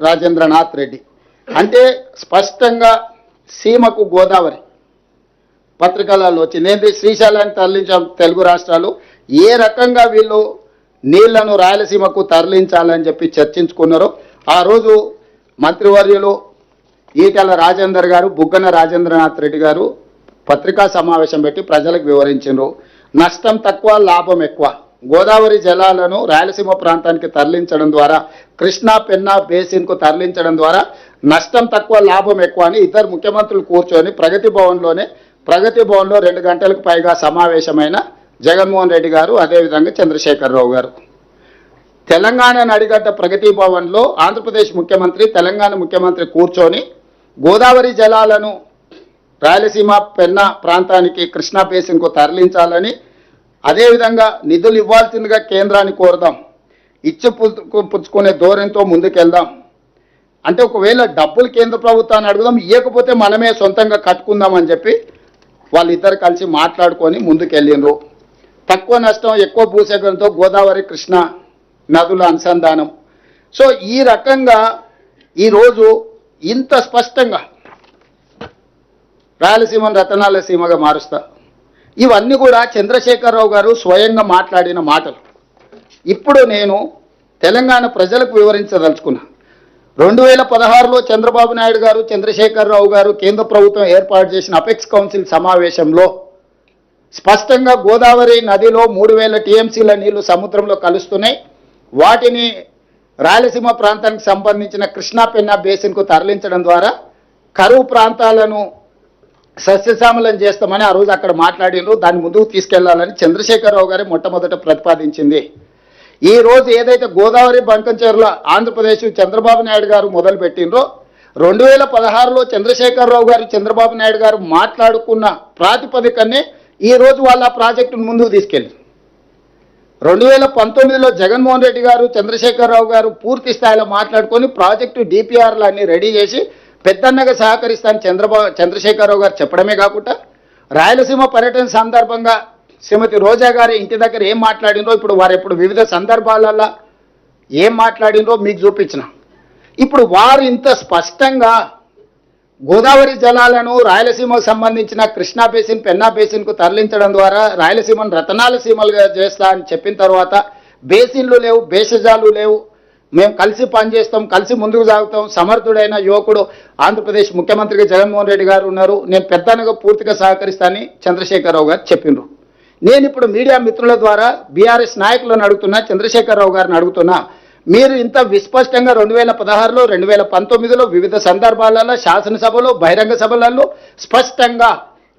రాజేంద్రనాథ్ రెడ్డి. అంటే స్పష్టంగా సీమకు గోదావరి పత్రికలలో వచ్చింది ఏంటి, శ్రీశైలాన్ని తరలించాం తెలుగు రాష్ట్రాలు, ఏ రకంగా వీళ్ళు నీళ్లను రాయలసీమకు తరలించాలని చెప్పి చర్చించుకున్నారో ఆ రోజు మంత్రివర్యులు ఈటెల రాజేందర్ గారు, బుగ్గన రాజేంద్రనాథ్ రెడ్డి గారు పత్రికా సమావేశం పెట్టి ప్రజలకు వివరించారు. నష్టం తక్కువ, లాభం ఎక్కువ. గోదావరి జలాలను రాయలసీమ ప్రాంతానికి తరలించడం ద్వారా, కృష్ణా పెన్నా బేసిన్కు తరలించడం ద్వారా నష్టం తక్కువ, లాభం ఎక్కువ అని ఇద్దరు ముఖ్యమంత్రులు కూర్చొని ప్రగతి భవన్లో 2 గంటలకు పైగా సమావేశమైన జగన్మోహన్ రెడ్డి గారు, అదేవిధంగా చంద్రశేఖరరావు గారు తెలంగాణ నడిగడ్డ ప్రగతి భవన్లో ఆంధ్రప్రదేశ్ ముఖ్యమంత్రి, తెలంగాణ ముఖ్యమంత్రి కూర్చొని గోదావరి జలాలను రాయలసీమ పెన్నా ప్రాంతానికి, కృష్ణా బేసిన్కు తరలించాలని, అదేవిధంగా నిధులు ఇవ్వాల్సిందిగా కేంద్రాన్ని కోరదాం, ఇచ్చి పుచ్చుకునే ధోరణితో ముందుకెళ్దాం. అంటే ఒకవేళ డబ్బులు కేంద్ర ప్రభుత్వాన్ని అడుగుదాం, ఇవ్వకపోతే మనమే సొంతంగా కట్టుకుందామని చెప్పి వాళ్ళిద్దరు కలిసి మాట్లాడుకొని ముందుకెళ్ళిండ్రు. తక్కువ నష్టం, ఎక్కువ భూసేకరణతో గోదావరి కృష్ణ నదుల అనుసంధానం. సో ఈ రకంగా ఈరోజు ఇంత స్పష్టంగా రాయలసీమను రతనాల సీమగా మారుస్తా, ఇవన్నీ కూడా చంద్రశేఖరరావు గారు స్వయంగా మాట్లాడిన మాటలు. ఇప్పుడు నేను తెలంగాణ ప్రజలకు వివరించదలుచుకున్నా. 2016లో చంద్రబాబు నాయుడు గారు, చంద్రశేఖరరావు గారు కేంద్ర ప్రభుత్వం ఏర్పాటు చేసిన అపెక్స్ కౌన్సిల్ సమావేశంలో స్పష్టంగా గోదావరి నదిలో 3000 టీఎంసీల నీళ్లు సముద్రంలో కలుస్తున్నాయి, వాటిని రాయలసీమ ప్రాంతానికి సంబంధించిన కృష్ణా పెన్నా బేసిన్కు తరలించడం ద్వారా కరువు ప్రాంతాలను సస్యశ్యామలం చేస్తామని ఆ రోజు అక్కడ మాట్లాడినరు. దాన్ని ముందుకు తీసుకెళ్లాలని చంద్రశేఖరరావు గారే మొట్టమొదట ప్రతిపాదించింది. ఈ రోజు ఏదైతే గోదావరి బంకంచెర్ల ఆంధ్రప్రదేశ్ చంద్రబాబు నాయుడు గారు మొదలుపెట్టినరో, 2016లో చంద్రశేఖరరావు గారు, చంద్రబాబు నాయుడు గారు మాట్లాడుకున్న ప్రాతిపదికనే ఈ రోజు వాళ్ళ ప్రాజెక్టును ముందుకు తీసుకెళ్ళి 2019లో జగన్మోహన్ రెడ్డి గారు, చంద్రశేఖరరావు గారు పూర్తి స్థాయిలో మాట్లాడుకొని ప్రాజెక్టు డిపిఆర్లు అన్ని రెడీ చేసి పెద్దన్నగా సహకరిస్తాను చంద్రశేఖరరావు గారు చెప్పడమే కాకుండా, రాయలసీమ పర్యటన సందర్భంగా శ్రీమతి రోజా గారి ఇంటి దగ్గర ఏం మాట్లాడినో, ఇప్పుడు వారు వివిధ సందర్భాలలో ఏం మాట్లాడినో మీకు చూపించిన. ఇప్పుడు వారు ఇంత స్పష్టంగా గోదావరి జలాలను రాయలసీమకు సంబంధించిన కృష్ణా బేసిన్, పెన్నా బేసిన్కు తరలించడం ద్వారా రాయలసీమను రతనాల సీమలుగా చేస్తా అని చెప్పిన తర్వాత బేసిన్లు లేవు, భేషజాలు లేవు, మేము కలిసి పనిచేస్తాం, కలిసి ముందుకు సాగుతాం, సమర్థుడైన యువకుడు ఆంధ్రప్రదేశ్ ముఖ్యమంత్రిగా జగన్మోహన్ రెడ్డి గారు ఉన్నారు, నేను పెద్దనగా పూర్తిగా సహకరిస్తానని చంద్రశేఖరరావు గారు చెప్పిండ్రు. నేను ఇప్పుడు మీడియా మిత్రుల ద్వారా బీఆర్ఎస్ నాయకులను అడుగుతున్నా, చంద్రశేఖరరావు గారిని అడుగుతున్నా, మీరు ఇంత విస్పష్టంగా 2016లో 2019లో వివిధ సందర్భాలలో శాసనసభలో, బహిరంగ సభలలో స్పష్టంగా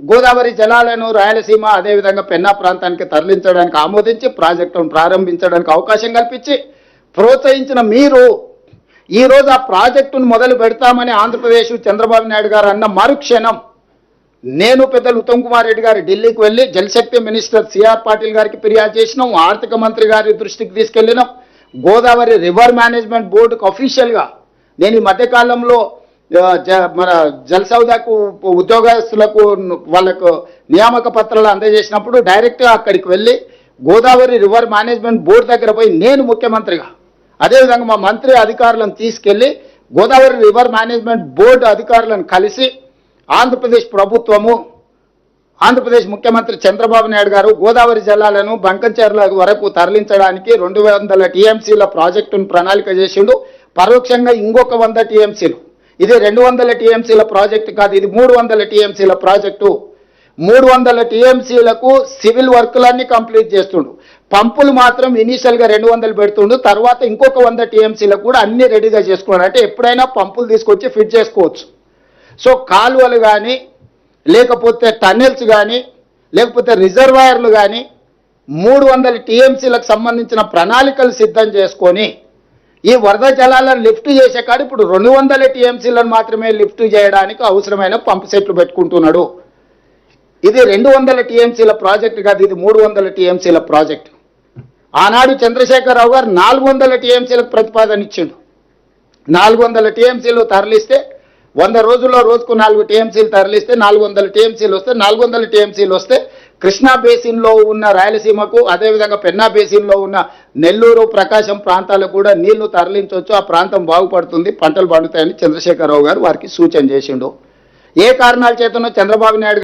గోదావరి జలాలను రాయలసీమ అదేవిధంగా పెన్నా ప్రాంతానికి తరలించడానికి ఆమోదించి ప్రాజెక్టును ప్రారంభించడానికి అవకాశం కల్పించి ప్రోత్సహించిన మీరు ఈరోజు ఆ ప్రాజెక్టును మొదలు పెడతామని ఆంధ్రప్రదేశ్ చంద్రబాబు నాయుడు గారు అన్న మరుక్షణం నేను పెద్దలు ఉత్తమ్ కుమార్ రెడ్డి గారు ఢిల్లీకి వెళ్ళి జలశక్తి మినిస్టర్ సిఆర్ పాటిల్ గారికి ఫిర్యాదు చేసినాం, ఆర్థిక మంత్రి గారి దృష్టికి తీసుకెళ్ళినాం, గోదావరి రివర్ మేనేజ్మెంట్ బోర్డుకు అఫీషియల్గా నేను ఈ మధ్యకాలంలో మన జలసౌదాకు ఉద్యోగస్తులకు వాళ్ళకు నియామక పత్రాలు అందజేసినప్పుడు డైరెక్ట్గా అక్కడికి వెళ్ళి గోదావరి రివర్ మేనేజ్మెంట్ బోర్డు దగ్గర పోయి నేను ముఖ్యమంత్రిగా, అదేవిధంగా మా మంత్రి అధికారులను తీసుకెళ్లి గోదావరి రివర్ మేనేజ్మెంట్ బోర్డు అధికారులను కలిసి ఆంధ్రప్రదేశ్ ప్రభుత్వము, ఆంధ్రప్రదేశ్ ముఖ్యమంత్రి చంద్రబాబు నాయుడు గారు గోదావరి జలాలను బంకంచెర్ల వరకు తరలించడానికి 200 టీఎంసీల ప్రాజెక్టును ప్రణాళిక చేసిండు. పరోక్షంగా ఇంకొక 100 టీఎంసీలు, ఇది 200 టీఎంసీల ప్రాజెక్టు కాదు, ఇది 300 టీఎంసీల ప్రాజెక్టు. 300 టీఎంసీలకు సివిల్ వర్కులన్నీ కంప్లీట్ చేస్తుండు, పంపులు మాత్రం ఇనీషియల్గా 200 పెడుతుండు, తర్వాత ఇంకొక 100 టీఎంసీలకు కూడా అన్ని రెడీగా చేసుకున్నాడు. అంటే ఎప్పుడైనా పంపులు తీసుకొచ్చి ఫిట్ చేసుకోవచ్చు. సో కాలువలు కానీ, లేకపోతే టన్నెల్స్ కానీ, లేకపోతే రిజర్వాయర్లు కానీ 300 టీఎంసీలకు సంబంధించిన ప్రణాళికలు సిద్ధం చేసుకొని ఈ వరద జలాలను లిఫ్ట్ చేసే కాదు ఇప్పుడు 200 టీఎంసీలను మాత్రమే లిఫ్ట్ చేయడానికి అవసరమైన పంపు సెట్లు పెట్టుకుంటున్నాడు. ఇది 200 టీఎంసీల ప్రాజెక్టు కాదు, ఇది 300 టీఎంసీల ప్రాజెక్టు. ఆనాడు చంద్రశేఖరరావు గారు 400 టీఎంసీలకు ప్రతిపాదన ఇచ్చిండు. 400 టీఎంసీలు తరలిస్తే 100 రోజుల్లో రోజుకు 4 టీఎంసీలు తరలిస్తే 400 టీఎంసీలు వస్తే 400 టీఎంసీలు వస్తే కృష్ణా బేసిన్లో ఉన్న రాయలసీమకు, అదేవిధంగా పెన్నా బేసిన్లో ఉన్న నెల్లూరు, ప్రకాశం ప్రాంతాలకు కూడా నీళ్లు తరలించవచ్చు, ఆ ప్రాంతం బాగుపడుతుంది, పంటలు పండుతాయని చంద్రశేఖరరావు గారు వారికి సూచన చేసిండు. ఏ కారణాల చేతనో చంద్రబాబు నాయుడు